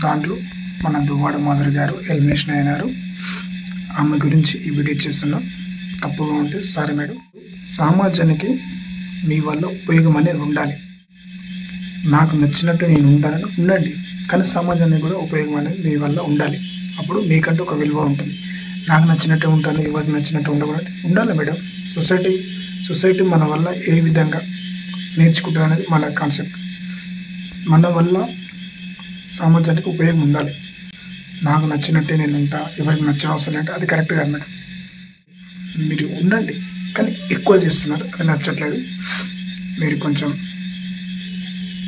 దాంట్లో మన దువ్వాడ మాధురి గారు ఎలిమినేషన్ అయినారు. ఆమె గురించి ఈ వీడియో చేస్తున్నాం. తప్పుగా ఉంటే సారీ మేడం. సమాజానికి మీ వల్ల ఉపయోగం అనేది ఉండాలి. నాకు నచ్చినట్టు నేను ఉంటానని ఉండండి, కానీ సమాజానికి కూడా ఉపయోగం అనేది మీ వల్ల ఉండాలి. అప్పుడు మీకంటూ ఒక విలువ ఉంటుంది. నాకు నచ్చినట్టు ఉంటాను, ఎవరికి నచ్చినట్టు ఉండకూడదు, ఉండాలి మేడం. సొసైటీ మన వల్ల ఏ విధంగా నేర్చుకుంటుంది అనేది మన కాన్సెప్ట్. మన వల్ల సమాజానికి ఉపయోగం ఉండాలి. నాకు నచ్చినట్టే నేను ఉంటా, ఎవరికి నచ్చిన అవసరం అంటే అది కరెక్ట్ కాదు మేడం. మీరు ఉండండి, కానీ ఎక్కువ చేస్తున్నారు, అది నచ్చట్లేదు. మీరు కొంచెం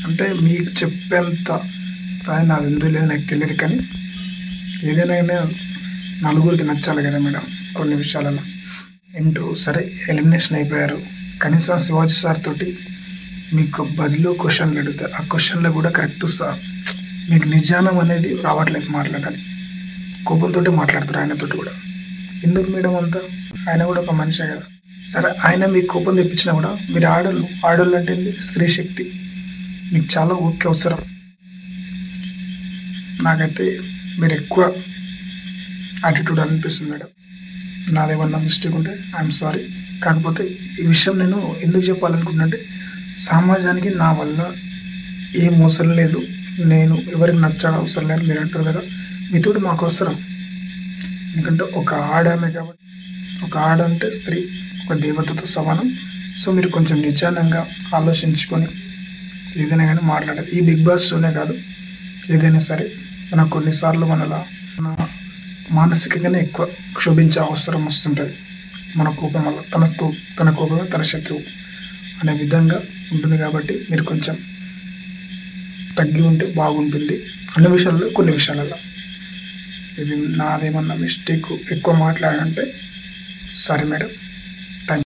అంటే మీకు చెప్పేంత స్థాయి నాది ఉందో లేదో నాకు తెలియదు, కానీ ఏదైనా నలుగురికి నచ్చాలి కదా మేడం. కొన్ని విషయాలలో ఏంటో సరే ఎలిమినేషన్ అయిపోయారు. కనీసం శివాజీ సార్ తోటి మీకు బజ్లో క్వశ్చన్లు అడుగుతారు, ఆ క్వశ్చన్లో కూడా కరెక్ట్ సార్ మీకు నిజానం అనేది రావట్లేదు మాట్లాడాలి. కోపంతో మాట్లాడతారు ఆయనతో కూడా. ఎందుకు మేడం అంతా? ఆయన కూడా ఒక మనిషే కదా. సరే ఆయన మీకు కోపం తెప్పించినా కూడా మీరు ఆడోళ్ళు అంటే స్త్రీ శక్తి, మీకు చాలా ఓపిక అవసరం. నాకైతే మీరు ఎక్కువ యాటిట్యూడ్ అనిపిస్తుంది మేడం. నాదేమన్నా మిస్టేక్ ఉంటే ఐఎమ్ సారీ. కాకపోతే ఈ విషయం నేను ఎందుకు చెప్పాలనుకుంటున్నా, సమాజానికి నా వల్ల ఏం అవసరం లేదు, నేను ఎవరికి నచ్చడం అవసరం లేదు. మీరు అంటారు కదా, మీతోటి మాకు అవసరం. ఎందుకంటే ఒక ఆడమే కాబట్టి, ఒక ఆడ అంటే స్త్రీ ఒక దేవతతో సమానం. సో మీరు కొంచెం నిజానంగా ఆలోచించుకొని ఏదైనా కానీ మాట్లాడాలి. ఈ బిగ్ బాస్లోనే కాదు, ఏదైనా సరే మన కొన్నిసార్లు మన మానసికంగానే ఎక్కువ క్షోభించే అవసరం వస్తుంటుంది. మన కోపం వల్ల తన కోపమే తన శత్రువు అనే విధంగా ఉంటుంది. కాబట్టి మీరు కొంచెం తగ్గి ఉంటే బాగుంటుంది అన్ని విషయాల్లో. కొన్ని విషయాలలో ఇది నాదేమన్నా మిస్టేక్ ఎక్కువ మాట్లాడంటే సారీ మేడం.